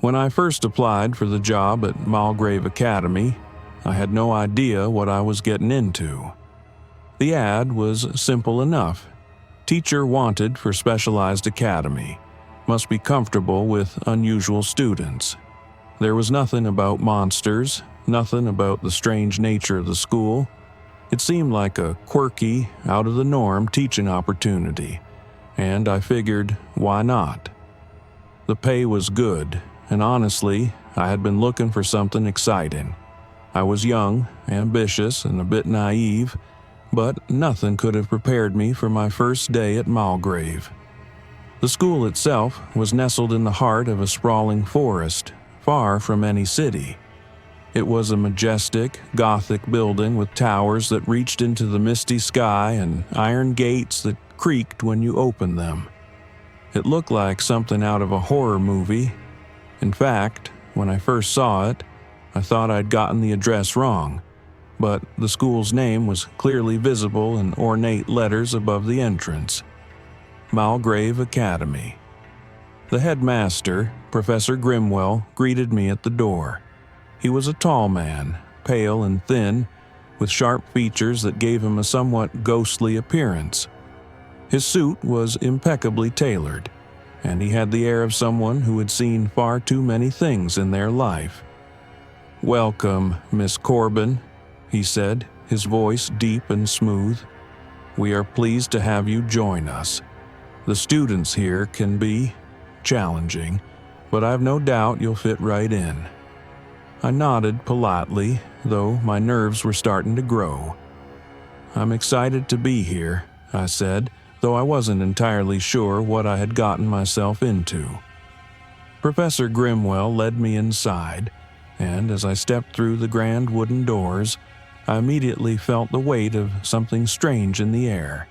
When I first applied for the job at Mulgrave Academy, I had no idea what I was getting into. The ad was simple enough. Teacher wanted for specialized academy. Must be comfortable with unusual students. There was nothing about monsters, nothing about the strange nature of the school. It seemed like a quirky, out-of-the-norm teaching opportunity, and I figured, why not? The pay was good, and honestly, I had been looking for something exciting. I was young, ambitious, and a bit naive, but nothing could have prepared me for my first day at Mulgrave. The school itself was nestled in the heart of a sprawling forest, far from any city. It was a majestic, Gothic building with towers that reached into the misty sky and iron gates that creaked when you opened them. It looked like something out of a horror movie. In fact, when I first saw it, I thought I'd gotten the address wrong, but the school's name was clearly visible in ornate letters above the entrance. Mulgrave Academy. The headmaster, Professor Grimwell, greeted me at the door. He was a tall man, pale and thin, with sharp features that gave him a somewhat ghostly appearance. His suit was impeccably tailored, and he had the air of someone who had seen far too many things in their life. "Welcome, Miss Corbin," he said, his voice deep and smooth. "We are pleased to have you join us. The students here can be challenging, but I've no doubt you'll fit right in." I nodded politely, though my nerves were starting to grow. "I'm excited to be here," I said, though I wasn't entirely sure what I had gotten myself into. Professor Grimwell led me inside, and as I stepped through the grand wooden doors, I immediately felt the weight of something strange in the air.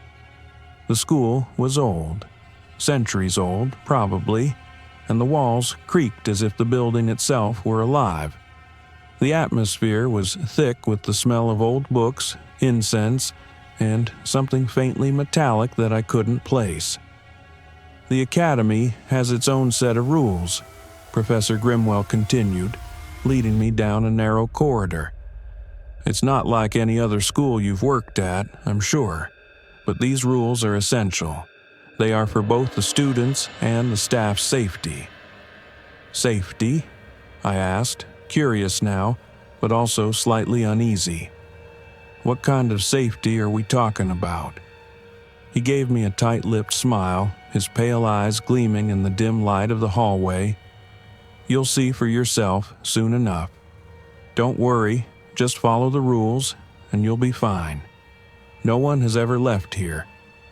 The school was old, centuries old, probably, and the walls creaked as if the building itself were alive. The atmosphere was thick with the smell of old books, incense, and something faintly metallic that I couldn't place. "The academy has its own set of rules," Professor Grimwell continued, leading me down a narrow corridor. "It's not like any other school you've worked at, I'm sure, but these rules are essential. They are for both the students and the staff's safety." "Safety?" I asked, curious now, but also slightly uneasy. "What kind of safety are we talking about?" He gave me a tight-lipped smile, his pale eyes gleaming in the dim light of the hallway. "You'll see for yourself soon enough. Don't worry, just follow the rules, and you'll be fine. No one has ever left here,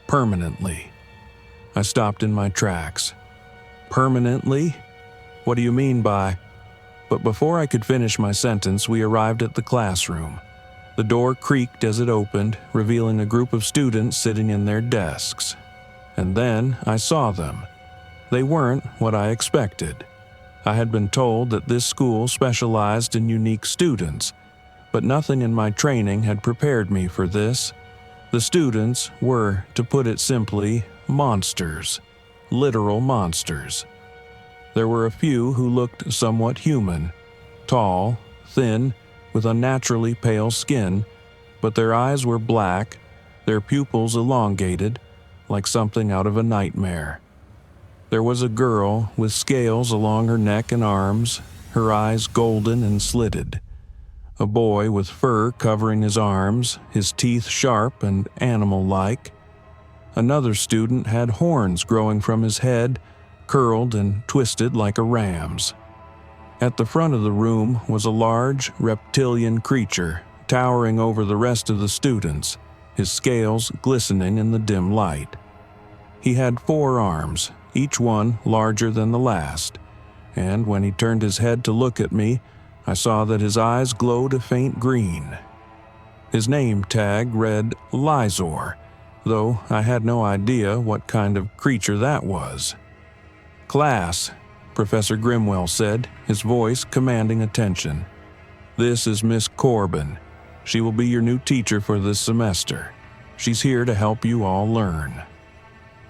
permanently." I stopped in my tracks. "Permanently? What do you mean by—" But before I could finish my sentence, we arrived at the classroom. The door creaked as it opened, revealing a group of students sitting in their desks. And then I saw them. They weren't what I expected. I had been told that this school specialized in unique students, but nothing in my training had prepared me for this. The students were, to put it simply, monsters. Literal monsters. There were a few who looked somewhat human, tall, thin, with unnaturally pale skin, but their eyes were black, their pupils elongated, like something out of a nightmare. There was a girl with scales along her neck and arms, her eyes golden and slitted. A boy with fur covering his arms, his teeth sharp and animal-like. Another student had horns growing from his head, curled and twisted like a ram's. At the front of the room was a large, reptilian creature, towering over the rest of the students, his scales glistening in the dim light. He had 4 arms, each one larger than the last, and when he turned his head to look at me, I saw that his eyes glowed a faint green. His name tag read Lizor, though I had no idea what kind of creature that was. "Class," Professor Grimwell said, his voice commanding attention. "This is Miss Corbin. She will be your new teacher for this semester. She's here to help you all learn."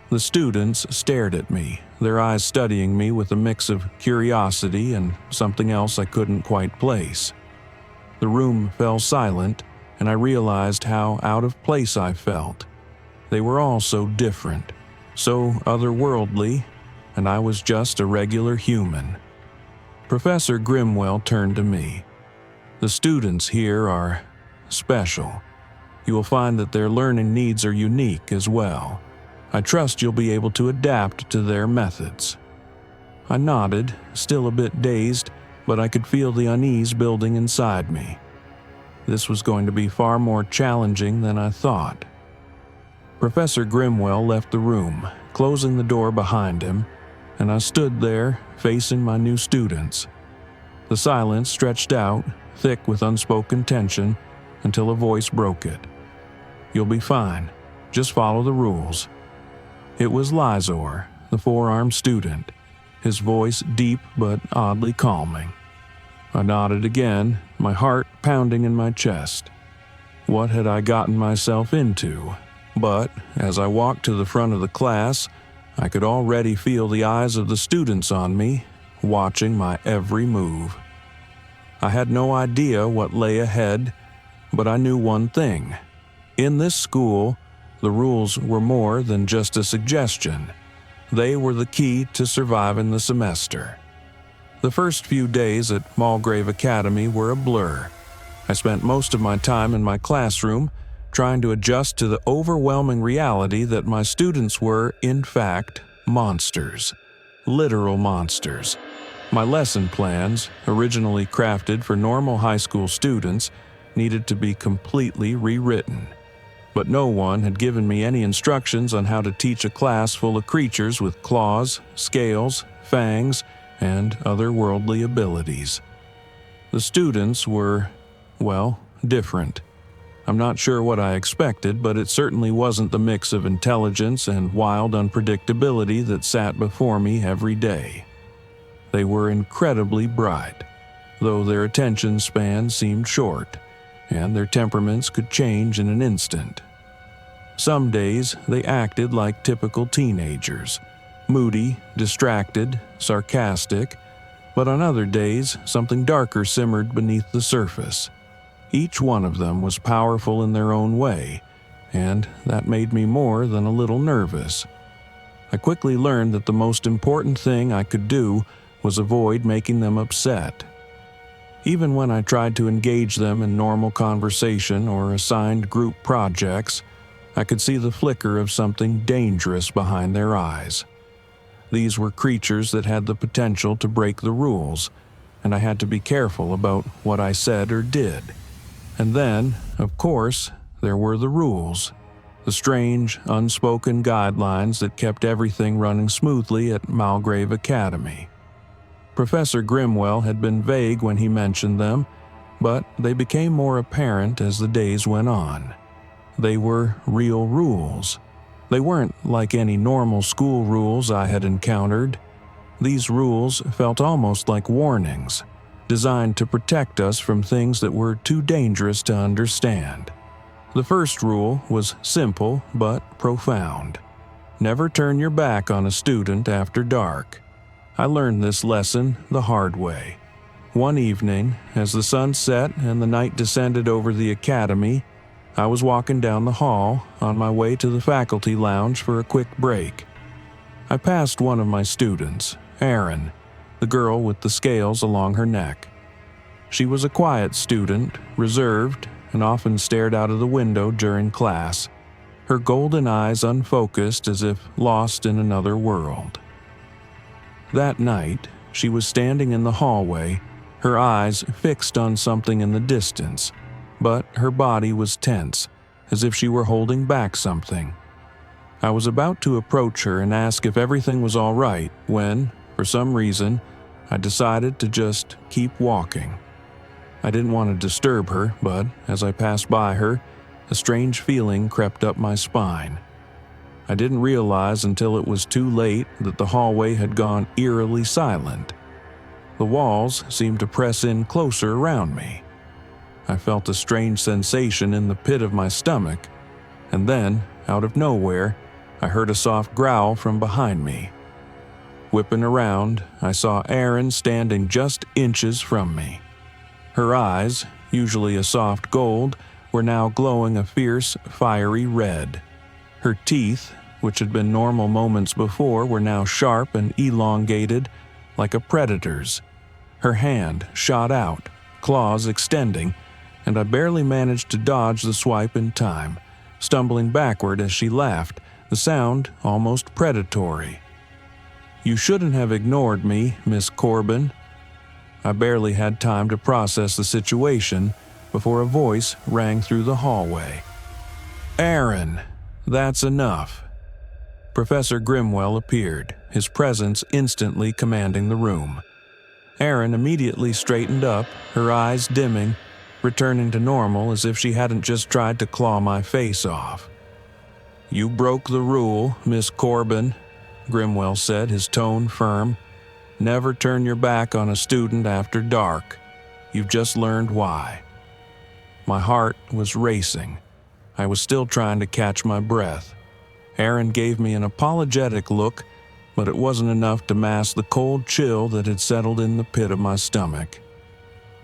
The students stared at me, their eyes studying me with a mix of curiosity and something else I couldn't quite place. The room fell silent, and I realized how out of place I felt. They were all so different, so otherworldly, and I was just a regular human. Professor Grimwell turned to me. "The students here are special. You will find that their learning needs are unique as well. I trust you'll be able to adapt to their methods." I nodded, still a bit dazed, but I could feel the unease building inside me. This was going to be far more challenging than I thought. Professor Grimwell left the room, closing the door behind him, and I stood there, facing my new students. The silence stretched out, thick with unspoken tension, until a voice broke it. "You'll be fine. Just follow the rules." It was Lizor, the four-armed student, his voice deep but oddly calming. I nodded again, my heart pounding in my chest. What had I gotten myself into? But as I walked to the front of the class, I could already feel the eyes of the students on me, watching my every move. I had no idea what lay ahead, but I knew one thing. In this school, the rules were more than just a suggestion. They were the key to surviving the semester. The first few days at Mulgrave Academy were a blur. I spent most of my time in my classroom trying to adjust to the overwhelming reality that my students were, in fact, monsters. Literal monsters. My lesson plans, originally crafted for normal high school students, needed to be completely rewritten. But no one had given me any instructions on how to teach a class full of creatures with claws, scales, fangs, and otherworldly abilities. The students were, well, different. I'm not sure what I expected, but it certainly wasn't the mix of intelligence and wild unpredictability that sat before me every day. They were incredibly bright, though their attention span seemed short, and their temperaments could change in an instant. Some days they acted like typical teenagers, moody, distracted, sarcastic, but on other days something darker simmered beneath the surface. Each one of them was powerful in their own way, and that made me more than a little nervous. I quickly learned that the most important thing I could do was avoid making them upset. Even when I tried to engage them in normal conversation or assigned group projects, I could see the flicker of something dangerous behind their eyes. These were creatures that had the potential to break the rules, and I had to be careful about what I said or did. And then, of course, there were the rules, the strange, unspoken guidelines that kept everything running smoothly at Mulgrave Academy. Professor Grimwell had been vague when he mentioned them, but they became more apparent as the days went on. They were real rules. They weren't like any normal school rules I had encountered. These rules felt almost like warnings, designed to protect us from things that were too dangerous to understand. The first rule was simple but profound. Never turn your back on a student after dark. I learned this lesson the hard way. One evening, as the sun set and the night descended over the academy, I was walking down the hall on my way to the faculty lounge for a quick break. I passed one of my students, Erin, the girl with the scales along her neck. She was a quiet student, reserved, and often stared out of the window during class, her golden eyes unfocused as if lost in another world. That night, she was standing in the hallway, her eyes fixed on something in the distance, but her body was tense, as if she were holding back something. I was about to approach her and ask if everything was all right when, for some reason, I decided to just keep walking. I didn't want to disturb her, but as I passed by her, a strange feeling crept up my spine. I didn't realize until it was too late that the hallway had gone eerily silent. The walls seemed to press in closer around me. I felt a strange sensation in the pit of my stomach, and then, out of nowhere, I heard a soft growl from behind me. Whipping around, I saw Erin standing just inches from me. Her eyes, usually a soft gold, were now glowing a fierce, fiery red. Her teeth, which had been normal moments before, were now sharp and elongated, like a predator's. Her hand shot out, claws extending, and I barely managed to dodge the swipe in time, stumbling backward as she laughed, the sound almost predatory. "You shouldn't have ignored me, Miss Corbin." I barely had time to process the situation before a voice rang through the hallway. "Erin, that's enough." Professor Grimwell appeared, his presence instantly commanding the room. Erin immediately straightened up, her eyes dimming, returning to normal as if she hadn't just tried to claw my face off. "You broke the rule, Miss Corbin," Grimwell said, his tone firm. "Never turn your back on a student after dark. You've just learned why." My heart was racing. I was still trying to catch my breath. Erin gave me an apologetic look, but it wasn't enough to mask the cold chill that had settled in the pit of my stomach.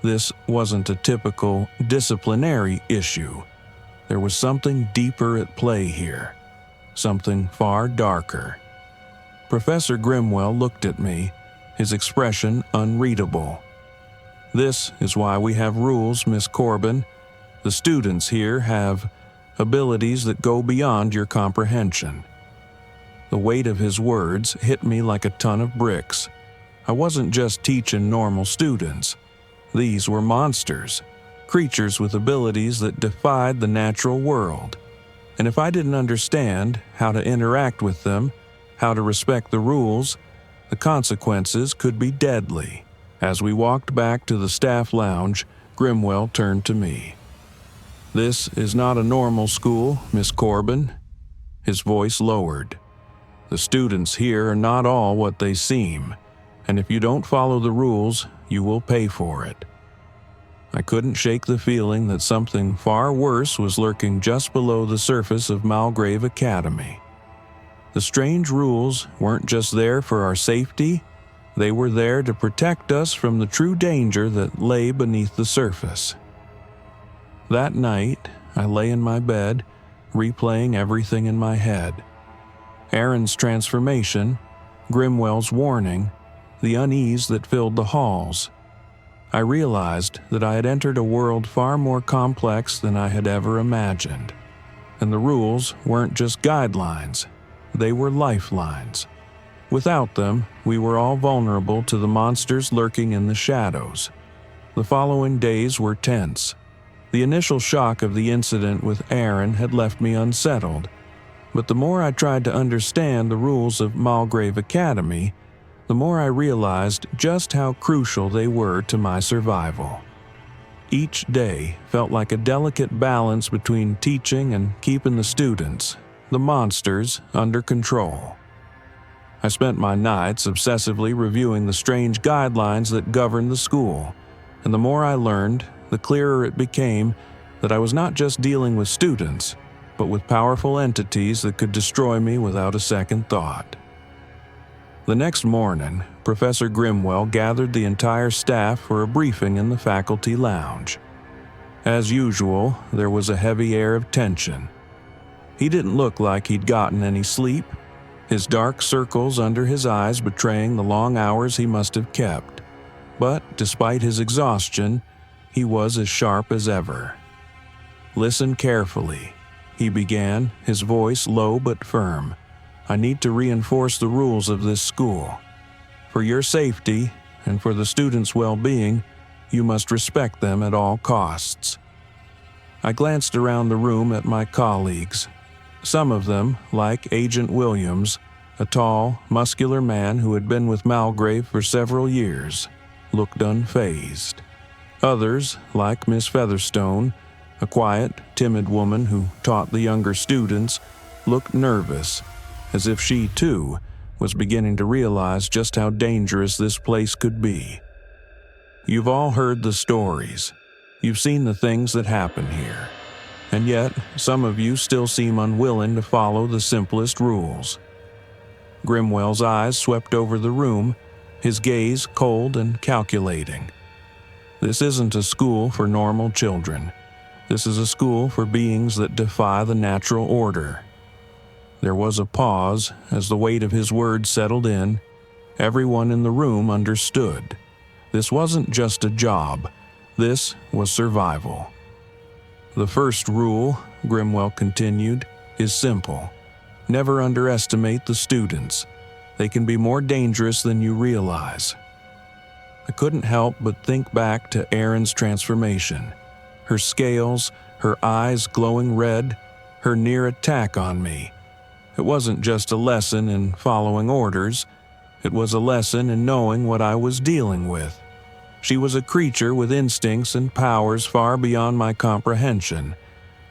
This wasn't a typical disciplinary issue. There was something deeper at play here, something far darker. Professor Grimwell looked at me, his expression unreadable. "This is why we have rules, Miss Corbin. The students here have abilities that go beyond your comprehension." The weight of his words hit me like a ton of bricks. I wasn't just teaching normal students. These were monsters, creatures with abilities that defied the natural world. And if I didn't understand how to interact with them, how to respect the rules, the consequences could be deadly. As we walked back to the staff lounge, Grimwell turned to me. "This is not a normal school, Miss Corbin." His voice lowered. "The students here are not all what they seem, and if you don't follow the rules, you will pay for it." I couldn't shake the feeling that something far worse was lurking just below the surface of Malgrave Academy. The strange rules weren't just there for our safety, they were there to protect us from the true danger that lay beneath the surface. That night, I lay in my bed, replaying everything in my head. Erin's transformation, Grimwell's warning, the unease that filled the halls. I realized that I had entered a world far more complex than I had ever imagined. And the rules weren't just guidelines, they were lifelines. Without them, we were all vulnerable to the monsters lurking in the shadows. The following days were tense. The initial shock of the incident with Erin had left me unsettled, but the more I tried to understand the rules of Malgrave Academy, the more I realized just how crucial they were to my survival. Each day felt like a delicate balance between teaching and keeping the students, the monsters, under control. I spent my nights obsessively reviewing the strange guidelines that governed the school, and the more I learned, the clearer it became that I was not just dealing with students, but with powerful entities that could destroy me without a second thought. The next morning, Professor Grimwell gathered the entire staff for a briefing in the faculty lounge. As usual, there was a heavy air of tension. He didn't look like he'd gotten any sleep, his dark circles under his eyes betraying the long hours he must have kept. But despite his exhaustion, he was as sharp as ever. "Listen carefully," he began, his voice low but firm. "I need to reinforce the rules of this school. For your safety, and for the students' well-being, you must respect them at all costs." I glanced around the room at my colleagues. Some of them, like Agent Williams, a tall, muscular man who had been with Malgrave for several years, looked unfazed. Others, like Miss Featherstone, a quiet, timid woman who taught the younger students, looked nervous, as if she, too, was beginning to realize just how dangerous this place could be. You've all heard the stories. You've seen the things that happen here. And yet, some of you still seem unwilling to follow the simplest rules. Grimwell's eyes swept over the room, his gaze cold and calculating. This isn't a school for normal children. This is a school for beings that defy the natural order. There was a pause as the weight of his words settled in. Everyone in the room understood. This wasn't just a job. This was survival. The first rule, Grimwell continued, is simple. Never underestimate the students. They can be more dangerous than you realize. I couldn't help but think back to Erin's transformation. Her scales, her eyes glowing red, her near attack on me. It wasn't just a lesson in following orders. It was a lesson in knowing what I was dealing with. She was a creature with instincts and powers far beyond my comprehension,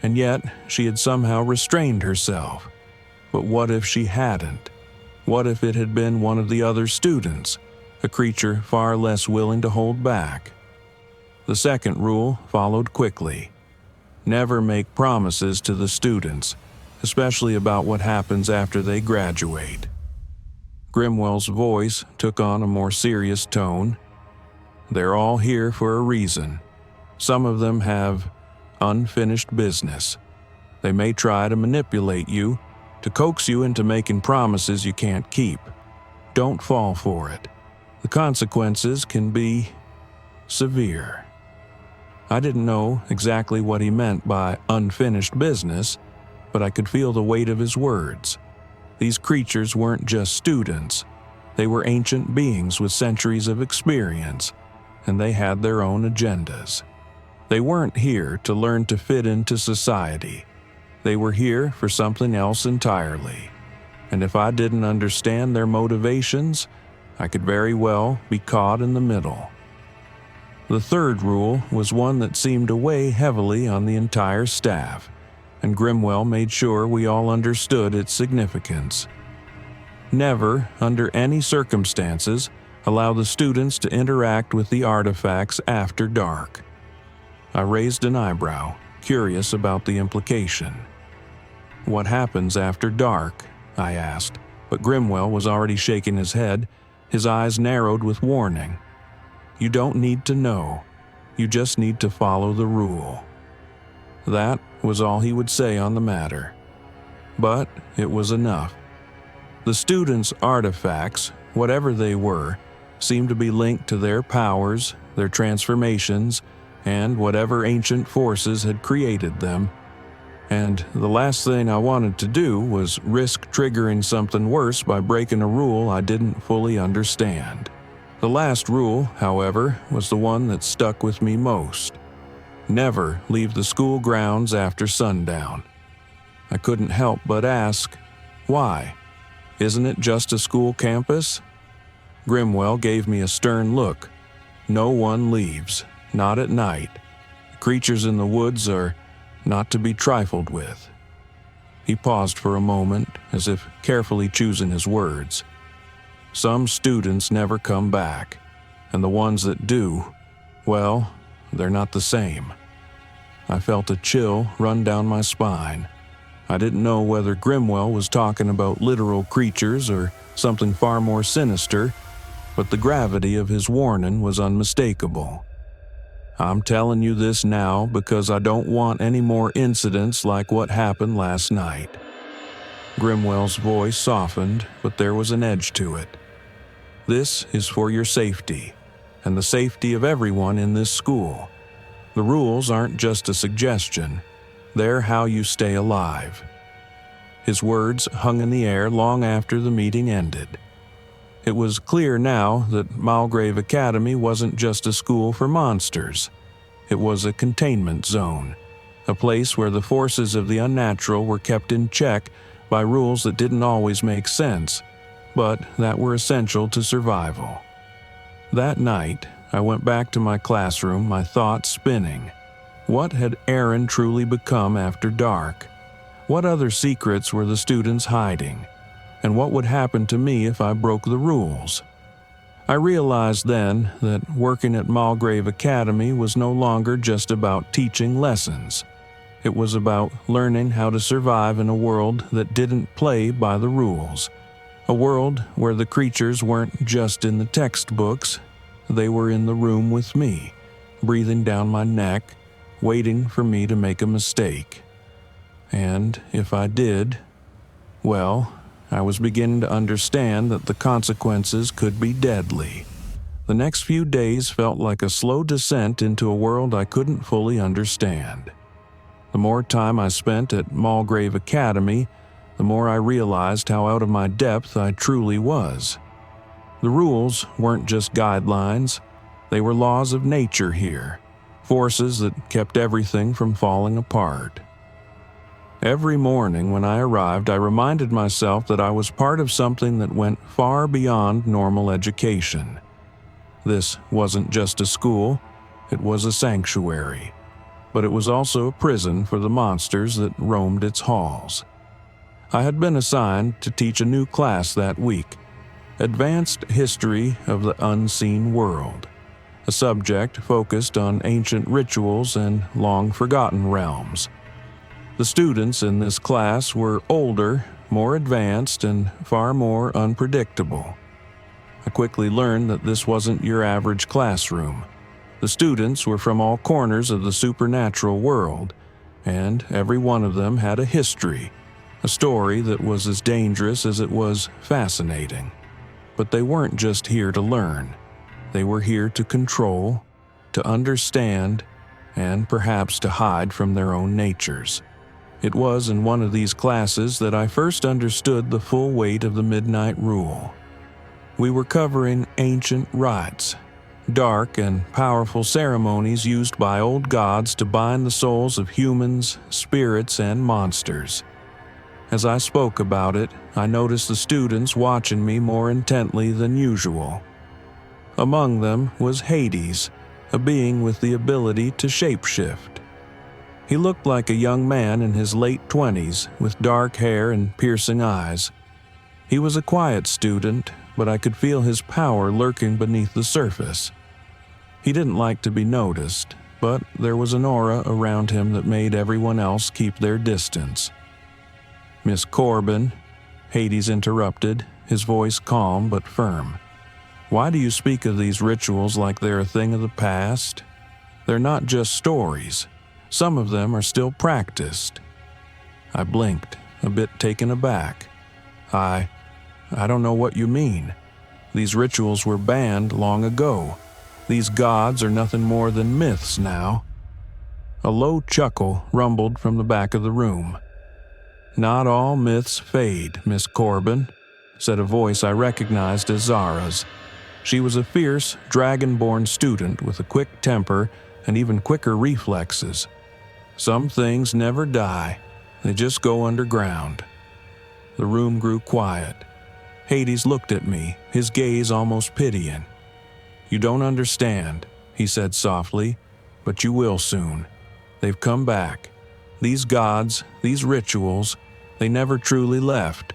and yet she had somehow restrained herself. But what if she hadn't? What if it had been one of the other students, a creature far less willing to hold back? The second rule followed quickly. Never make promises to the students, especially about what happens after they graduate. Grimwell's voice took on a more serious tone. They're all here for a reason. Some of them have unfinished business. They may try to manipulate you, to coax you into making promises you can't keep. Don't fall for it. The consequences can be severe. I didn't know exactly what he meant by unfinished business, but I could feel the weight of his words. These creatures weren't just students. They were ancient beings with centuries of experience, and they had their own agendas. They weren't here to learn to fit into society. They were here for something else entirely. And if I didn't understand their motivations, I could very well be caught in the middle. The third rule was one that seemed to weigh heavily on the entire staff, and Grimwell made sure we all understood its significance. Never, under any circumstances, allow the students to interact with the artifacts after dark. I raised an eyebrow, curious about the implication. What happens after dark? I asked, but Grimwell was already shaking his head, his eyes narrowed with warning. You don't need to know. You just need to follow the rule. That was all he would say on the matter. But it was enough. The students' artifacts, whatever they were, seemed to be linked to their powers, their transformations, and whatever ancient forces had created them. And the last thing I wanted to do was risk triggering something worse by breaking a rule I didn't fully understand. The last rule, however, was the one that stuck with me most. Never leave the school grounds after sundown. I couldn't help but ask, why? Isn't it just a school campus? Grimwell gave me a stern look. No one leaves, not at night. The creatures in the woods are not to be trifled with. He paused for a moment, as if carefully choosing his words. Some students never come back, and the ones that do, well, they're not the same. I felt a chill run down my spine. I didn't know whether Grimwell was talking about literal creatures or something far more sinister, but the gravity of his warning was unmistakable. I'm telling you this now because I don't want any more incidents like what happened last night. Grimwell's voice softened, but there was an edge to it. This is for your safety, and the safety of everyone in this school. The rules aren't just a suggestion. They're how you stay alive. His words hung in the air long after the meeting ended. It was clear now that Malgrave Academy wasn't just a school for monsters. It was a containment zone, a place where the forces of the unnatural were kept in check by rules that didn't always make sense, but that were essential to survival. That night, I went back to my classroom, my thoughts spinning. What had Erin truly become after dark? What other secrets were the students hiding? And what would happen to me if I broke the rules? I realized then that working at Malgrave Academy was no longer just about teaching lessons. It was about learning how to survive in a world that didn't play by the rules. A world where the creatures weren't just in the textbooks, they were in the room with me, breathing down my neck, waiting for me to make a mistake. And if I did, well, I was beginning to understand that the consequences could be deadly. The next few days felt like a slow descent into a world I couldn't fully understand. The more time I spent at Mulgrave Academy, the more I realized how out of my depth I truly was. The rules weren't just guidelines, they were laws of nature here, forces that kept everything from falling apart. Every morning when I arrived, I reminded myself that I was part of something that went far beyond normal education. This wasn't just a school, it was a sanctuary, but it was also a prison for the monsters that roamed its halls. I had been assigned to teach a new class that week, Advanced History of the Unseen World, a subject focused on ancient rituals and long-forgotten realms. The students in this class were older, more advanced, and far more unpredictable. I quickly learned that this wasn't your average classroom. The students were from all corners of the supernatural world, and every one of them had a history, a story that was as dangerous as it was fascinating. But they weren't just here to learn. They were here to control, to understand, and perhaps to hide from their own natures. It was in one of these classes that I first understood the full weight of the Midnight Rule. We were covering ancient rites, dark and powerful ceremonies used by old gods to bind the souls of humans, spirits, and monsters. As I spoke about it, I noticed the students watching me more intently than usual. Among them was Hades, a being with the ability to shapeshift. He looked like a young man in his late 20s with dark hair and piercing eyes. He was a quiet student, but I could feel his power lurking beneath the surface. He didn't like to be noticed, but there was an aura around him that made everyone else keep their distance. "Miss Corbin," Hades interrupted, his voice calm but firm. "Why do you speak of these rituals like they're a thing of the past? They're not just stories. Some of them are still practiced." I blinked, a bit taken aback. I don't know what you mean. These rituals were banned long ago. These gods are nothing more than myths now." A low chuckle rumbled from the back of the room. "Not all myths fade, Miss Corbin," said a voice I recognized as Zara's. She was a fierce, dragon-born student with a quick temper and even quicker reflexes. "Some things never die, they just go underground." The room grew quiet. Hades looked at me, his gaze almost pitying. "You don't understand," he said softly, "but you will soon. They've come back. These gods, these rituals, they never truly left,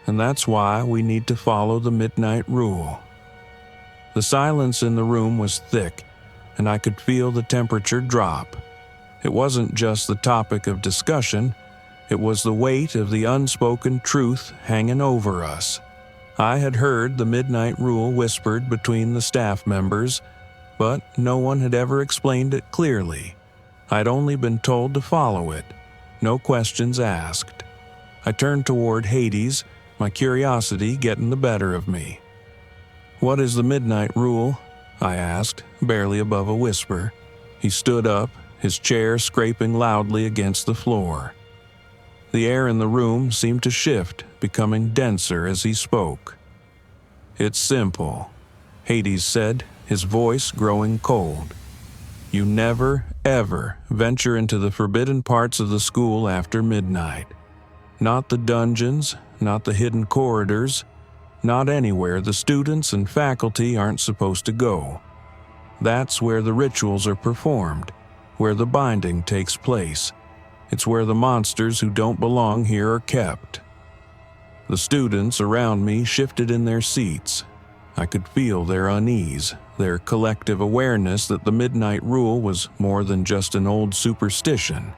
and that's why we need to follow the Midnight Rule." The silence in the room was thick, and I could feel the temperature drop. It wasn't just the topic of discussion, it was the weight of the unspoken truth hanging over us. I had heard the Midnight Rule whispered between the staff members, but no one had ever explained it clearly. I'd only been told to follow it, no questions asked. I turned toward Hades, my curiosity getting the better of me. "What is the Midnight Rule?" I asked, barely above a whisper. He stood up, his chair scraping loudly against the floor. The air in the room seemed to shift, becoming denser as he spoke. "It's simple," Hades said, his voice growing cold. "You never, ever venture into the forbidden parts of the school after midnight. Not the dungeons, not the hidden corridors, not anywhere the students and faculty aren't supposed to go. That's where the rituals are performed, where the binding takes place. It's where the monsters who don't belong here are kept." The students around me shifted in their seats. I could feel their unease, their collective awareness that the Midnight Rule was more than just an old superstition.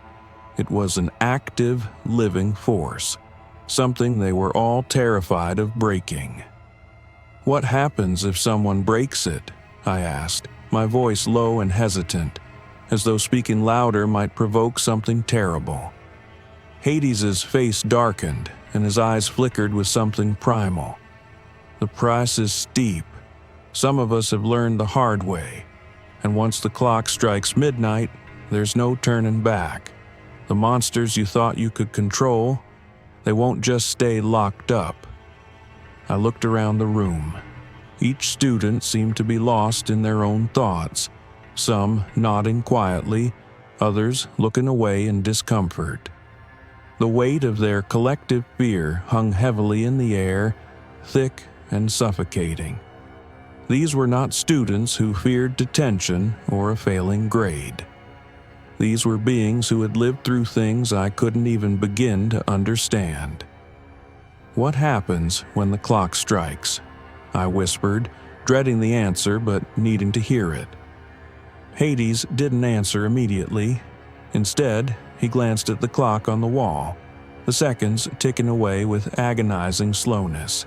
It was an active, living force, something they were all terrified of breaking. "What happens if someone breaks it?" I asked, my voice low and hesitant, as though speaking louder might provoke something terrible. Hades's face darkened, and his eyes flickered with something primal. "The price is steep. Some of us have learned the hard way, and once the clock strikes midnight, there's no turning back. The monsters you thought you could control, they won't just stay locked up." I looked around the room. Each student seemed to be lost in their own thoughts, some nodding quietly, others looking away in discomfort. The weight of their collective fear hung heavily in the air, thick and suffocating. These were not students who feared detention or a failing grade. These were beings who had lived through things I couldn't even begin to understand. "What happens when the clock strikes?" I whispered, dreading the answer but needing to hear it. Hades didn't answer immediately. Instead, he glanced at the clock on the wall, the seconds ticking away with agonizing slowness.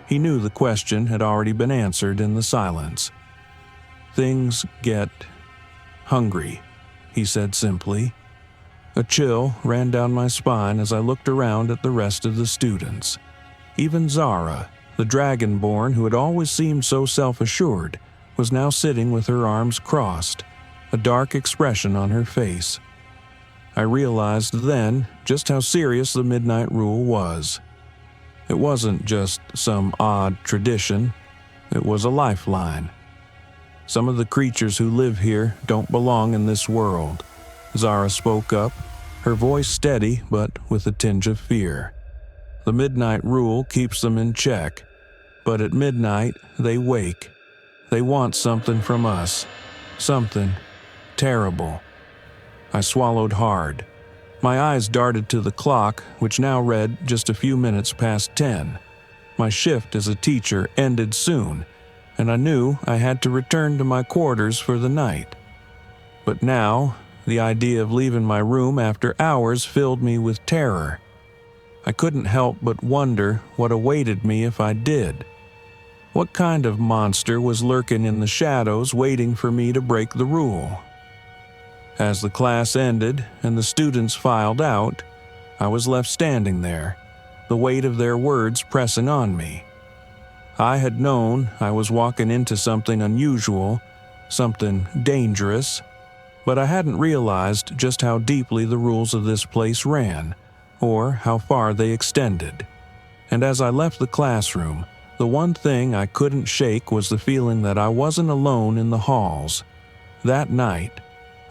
He knew the question had already been answered in the silence. "Things get hungry," he said simply. A chill ran down my spine as I looked around at the rest of the students. Even Zara, the dragonborn who had always seemed so self-assured, was now sitting with her arms crossed, a dark expression on her face. I realized then just how serious the Midnight Rule was. It wasn't just some odd tradition, it was a lifeline. "Some of the creatures who live here don't belong in this world," Zara spoke up, her voice steady but with a tinge of fear. "The Midnight Rule keeps them in check, but at midnight they wake. They want something from us, something terrible." I swallowed hard. My eyes darted to the clock, which now read just a few minutes past 10. My shift as a teacher ended soon, and I knew I had to return to my quarters for the night. But now, the idea of leaving my room after hours filled me with terror. I couldn't help but wonder what awaited me if I did. What kind of monster was lurking in the shadows waiting for me to break the rule? As the class ended and the students filed out, I was left standing there, the weight of their words pressing on me. I had known I was walking into something unusual, something dangerous, but I hadn't realized just how deeply the rules of this place ran, or how far they extended. And as I left the classroom, the one thing I couldn't shake was the feeling that I wasn't alone in the halls. That night,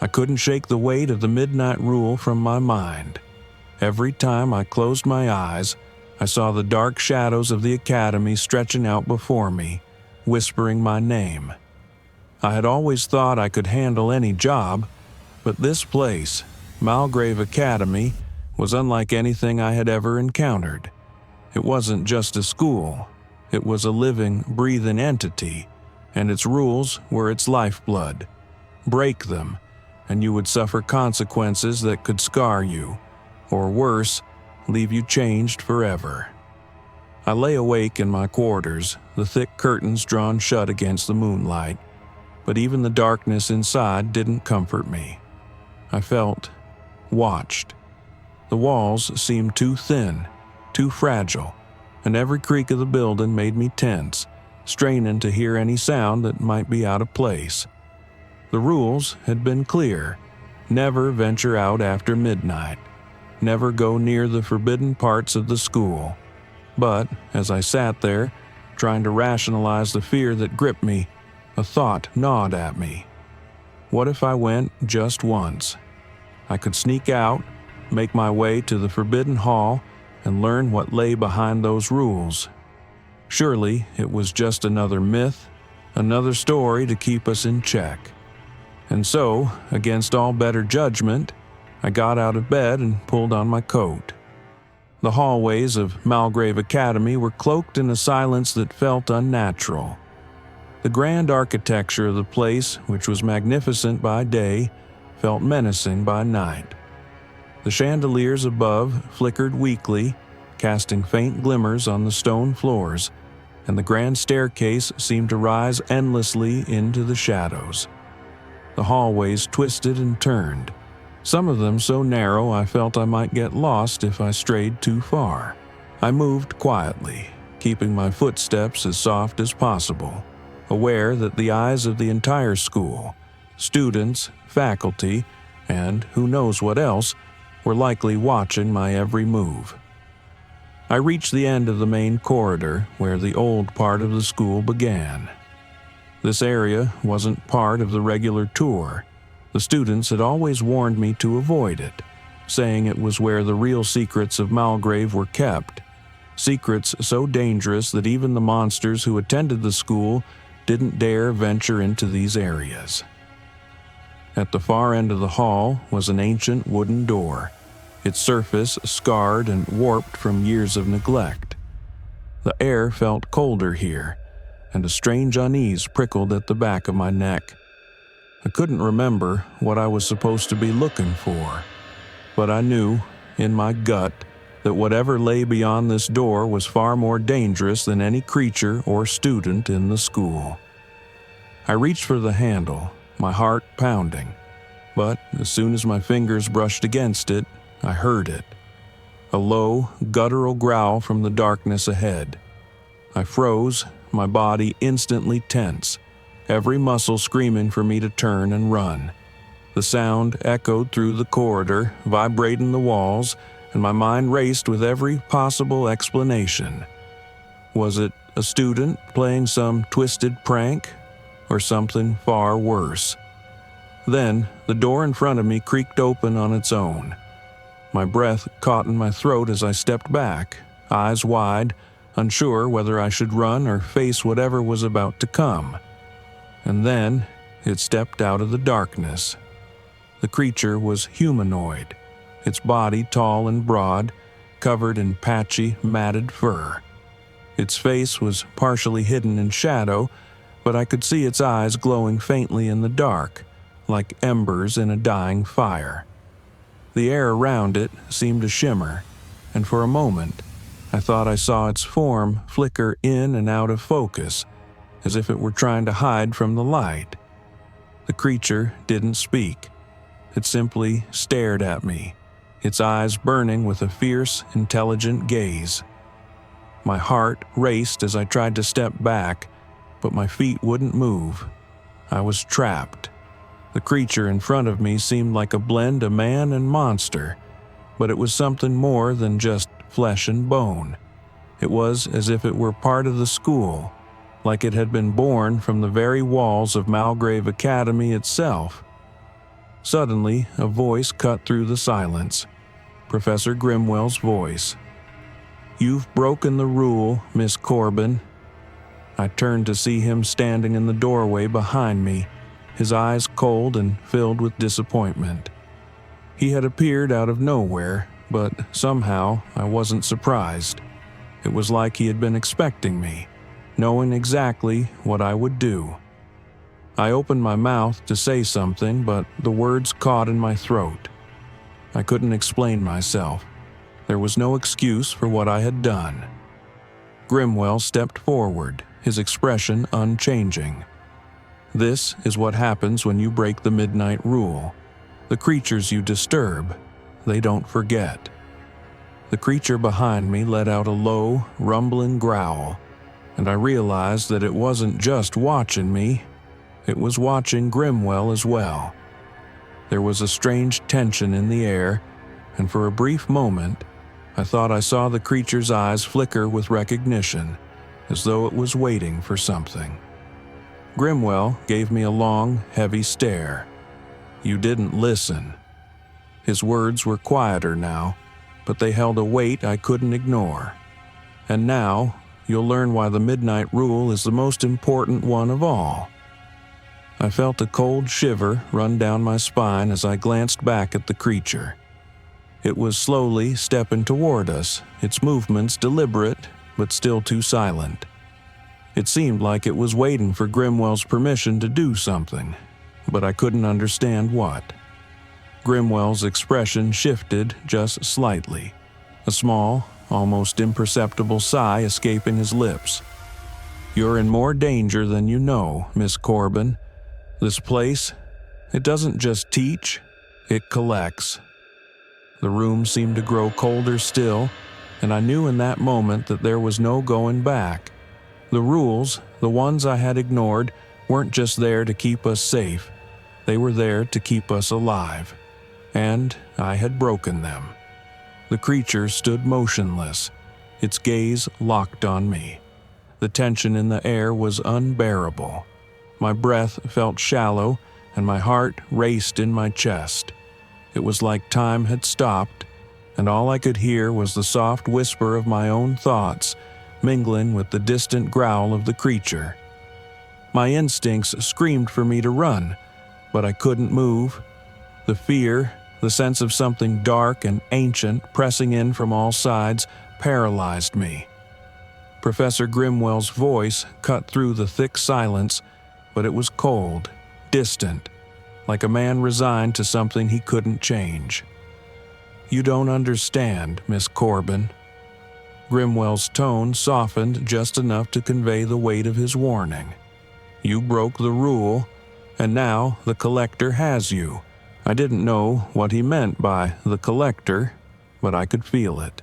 I couldn't shake the weight of the Midnight Rule from my mind. Every time I closed my eyes, I saw the dark shadows of the academy stretching out before me, whispering my name. I had always thought I could handle any job, but this place, Malgrave Academy, was unlike anything I had ever encountered. It wasn't just a school. It was a living, breathing entity, and its rules were its lifeblood. Break them, and you would suffer consequences that could scar you, or worse, leave you changed forever. I lay awake in my quarters, the thick curtains drawn shut against the moonlight, but even the darkness inside didn't comfort me. I felt watched. The walls seemed too thin, too fragile, and every creak of the building made me tense, straining to hear any sound that might be out of place. The rules had been clear. Never venture out after midnight. Never go near the forbidden parts of the school. But as I sat there, trying to rationalize the fear that gripped me, a thought gnawed at me. What if I went just once? I could sneak out, make my way to the forbidden hall, and learn what lay behind those rules. Surely it was just another myth, another story to keep us in check. And so, against all better judgment, I got out of bed and pulled on my coat. The hallways of Malgrave Academy were cloaked in a silence that felt unnatural. The grand architecture of the place, which was magnificent by day, felt menacing by night. The chandeliers above flickered weakly, casting faint glimmers on the stone floors, and the grand staircase seemed to rise endlessly into the shadows. The hallways twisted and turned, some of them so narrow I felt I might get lost if I strayed too far. I moved quietly, keeping my footsteps as soft as possible, aware that the eyes of the entire school, students, faculty, and who knows what else, were likely watching my every move. I reached the end of the main corridor where the old part of the school began. This area wasn't part of the regular tour. The students had always warned me to avoid it, saying it was where the real secrets of Malgrave were kept, secrets so dangerous that even the monsters who attended the school didn't dare venture into these areas. At the far end of the hall was an ancient wooden door, its surface scarred and warped from years of neglect. The air felt colder here, and a strange unease prickled at the back of my neck. I couldn't remember what I was supposed to be looking for, but I knew, in my gut, that whatever lay beyond this door was far more dangerous than any creature or student in the school. I reached for the handle, my heart pounding, but as soon as my fingers brushed against it, I heard it. A low, guttural growl from the darkness ahead. I froze, my body instantly tense, every muscle screaming for me to turn and run. The sound echoed through the corridor, vibrating the walls, and my mind raced with every possible explanation. Was it a student playing some twisted prank, or something far worse? Then, the door in front of me creaked open on its own. My breath caught in my throat as I stepped back, eyes wide, unsure whether I should run or face whatever was about to come. And then, it stepped out of the darkness. The creature was humanoid, its body tall and broad, covered in patchy, matted fur. Its face was partially hidden in shadow, but I could see its eyes glowing faintly in the dark, like embers in a dying fire. The air around it seemed to shimmer, and for a moment, I thought I saw its form flicker in and out of focus, as if it were trying to hide from the light. The creature didn't speak. It simply stared at me, its eyes burning with a fierce, intelligent gaze. My heart raced as I tried to step back, but my feet wouldn't move. I was trapped. The creature in front of me seemed like a blend of man and monster, but it was something more than just flesh and bone. It was as if it were part of the school, like it had been born from the very walls of Malgrave Academy itself. Suddenly, a voice cut through the silence. Professor Grimwell's voice. "You've broken the rule, Miss Corbin." I turned to see him standing in the doorway behind me, his eyes cold and filled with disappointment. He had appeared out of nowhere, but somehow I wasn't surprised. It was like he had been expecting me, knowing exactly what I would do. I opened my mouth to say something, but the words caught in my throat. I couldn't explain myself. There was no excuse for what I had done. Grimwell stepped forward, his expression unchanging. "This is what happens when you break the midnight rule. The creatures you disturb, they don't forget." The creature behind me let out a low, rumbling growl, and I realized that it wasn't just watching me, it was watching Grimwell as well. There was a strange tension in the air, and for a brief moment, I thought I saw the creature's eyes flicker with recognition, as though it was waiting for something. Grimwell gave me a long, heavy stare. "You didn't listen." His words were quieter now, but they held a weight I couldn't ignore. "And now, you'll learn why the midnight rule is the most important one of all." I felt a cold shiver run down my spine as I glanced back at the creature. It was slowly stepping toward us, its movements deliberate, but still too silent. It seemed like it was waiting for Grimwell's permission to do something, but I couldn't understand what. Grimwell's expression shifted just slightly, a small, almost imperceptible sigh escaping his lips. "You're in more danger than you know, Miss Corbin. This place, it doesn't just teach, it collects." The room seemed to grow colder still, and I knew in that moment that there was no going back. The rules, the ones I had ignored, weren't just there to keep us safe. They were there to keep us alive. And I had broken them. The creature stood motionless, its gaze locked on me. The tension in the air was unbearable. My breath felt shallow, and my heart raced in my chest. It was like time had stopped, and all I could hear was the soft whisper of my own thoughts, mingling with the distant growl of the creature. My instincts screamed for me to run, but I couldn't move. The fear, the sense of something dark and ancient pressing in from all sides, paralyzed me. Professor Grimwell's voice cut through the thick silence, but it was cold, distant, like a man resigned to something he couldn't change. "You don't understand, Miss Corbin." Grimwell's tone softened just enough to convey the weight of his warning. "You broke the rule, and now the Collector has you." I didn't know what he meant by the Collector, but I could feel it.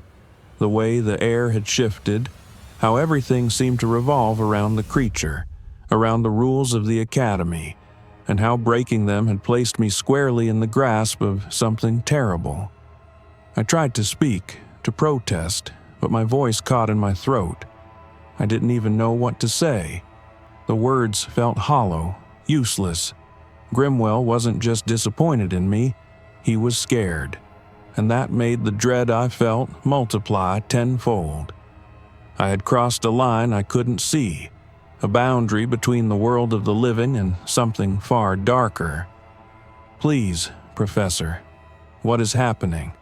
The way the air had shifted, how everything seemed to revolve around the creature, around the rules of the Academy, and how breaking them had placed me squarely in the grasp of something terrible. I tried to speak, to protest, but my voice caught in my throat. I didn't even know what to say. The words felt hollow, useless. Grimwell wasn't just disappointed in me, he was scared, and that made the dread I felt multiply tenfold. I had crossed a line I couldn't see, a boundary between the world of the living and something far darker. "Please, Professor, what is happening?"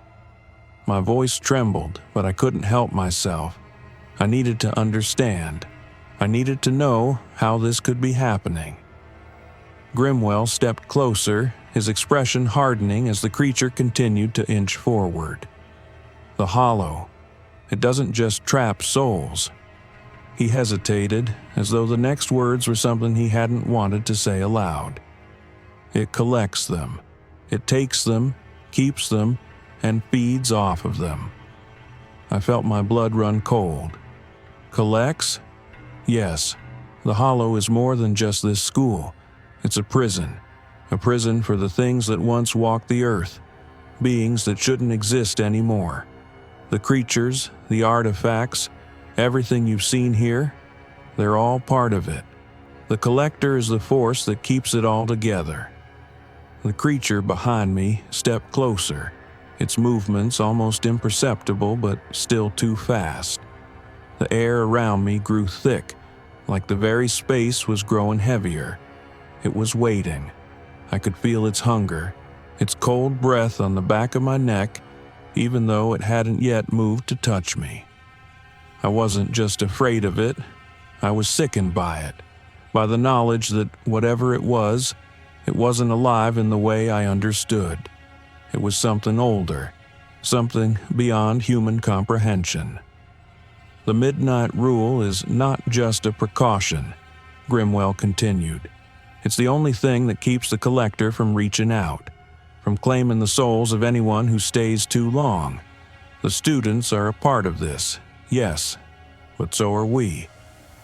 My voice trembled, but I couldn't help myself. I needed to understand. I needed to know how this could be happening. Grimwell stepped closer, his expression hardening as the creature continued to inch forward. "The Hollow. It doesn't just trap souls." He hesitated, as though the next words were something he hadn't wanted to say aloud. "It collects them. It takes them, keeps them, and feeds off of them." I felt my blood run cold. Collects? Yes, the Hollow is more than just this school. It's a prison for the things that once walked the earth, beings that shouldn't exist anymore. The creatures, the artifacts, everything you've seen here, they're all part of it. The Collector is the force that keeps it all together. The creature behind me stepped closer, its movements almost imperceptible but still too fast. The air around me grew thick, like the very space was growing heavier. It was waiting. I could feel its hunger, its cold breath on the back of my neck, even though it hadn't yet moved to touch me. I wasn't just afraid of it, I was sickened by it, by the knowledge that whatever it wasn't alive in the way I understood. It was something older, something beyond human comprehension. "The Midnight Rule is not just a precaution," Grimwell continued. "It's the only thing that keeps the Collector from reaching out, from claiming the souls of anyone who stays too long. The students are a part of this, yes, but so are we.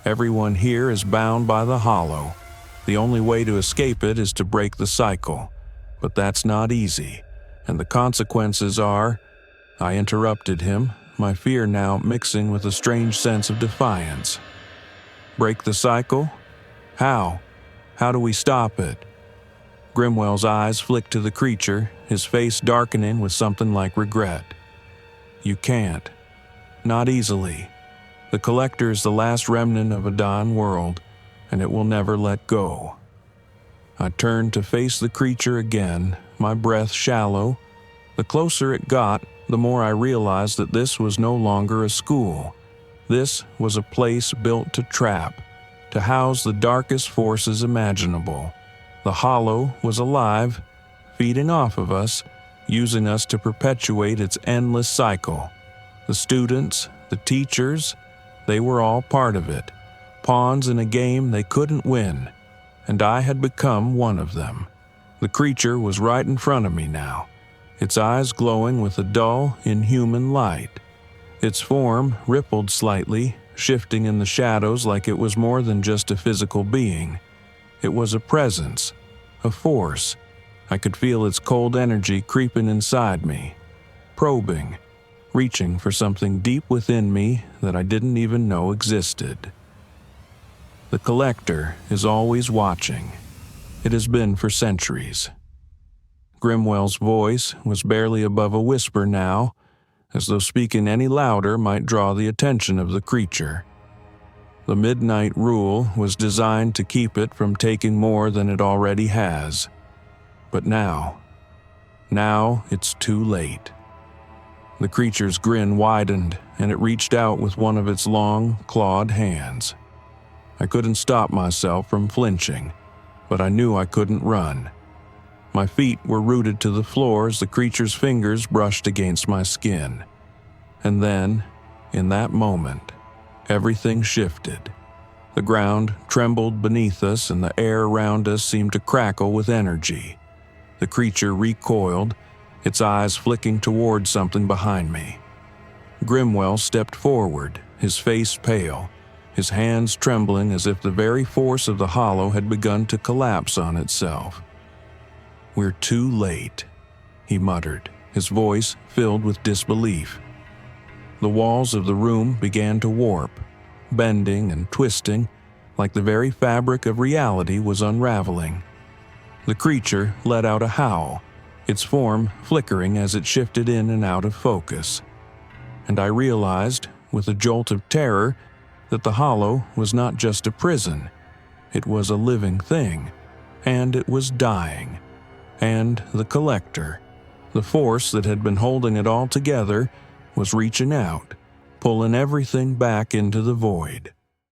Everyone here is bound by the Hollow. The only way to escape it is to break the cycle, but that's not easy, and the consequences are—" I interrupted him, my fear now mixing with a strange sense of defiance. "Break the cycle? How? How do we stop it?" Grimwell's eyes flicked to the creature, his face darkening with something like regret. "You can't. Not easily. The Collector is the last remnant of a dying world, and it will never let go." I turned to face the creature again, my breath shallow. The closer it got, the more I realized that this was no longer a school. This was a place built to trap, to house the darkest forces imaginable. The Hollow was alive, feeding off of us, using us to perpetuate its endless cycle. The students, the teachers, they were all part of it, pawns in a game they couldn't win, and I had become one of them. The creature was right in front of me now, its eyes glowing with a dull, inhuman light. Its form rippled slightly, shifting in the shadows like it was more than just a physical being. It was a presence, a force. I could feel its cold energy creeping inside me, probing, reaching for something deep within me that I didn't even know existed. The Collector is always watching. It has been for centuries. Grimwell's voice was barely above a whisper now, as though speaking any louder might draw the attention of the creature. The Midnight Rule was designed to keep it from taking more than it already has. But now it's too late. The creature's grin widened, and it reached out with one of its long, clawed hands. I couldn't stop myself from flinching, but I knew I couldn't run. My feet were rooted to the floor as the creature's fingers brushed against my skin. And then, in that moment, everything shifted. The ground trembled beneath us, and the air around us seemed to crackle with energy. The creature recoiled, its eyes flicking toward something behind me. Grimwell stepped forward, his face pale, his hands trembling as if the very force of the hollow had begun to collapse on itself. "We're too late," he muttered, his voice filled with disbelief. The walls of the room began to warp, bending and twisting, like the very fabric of reality was unraveling. The creature let out a howl, its form flickering as it shifted in and out of focus. And I realized, with a jolt of terror, that the hollow was not just a prison. It was a living thing, and it was dying. And the Collector, the force that had been holding it all together, was reaching out, pulling everything back into the void.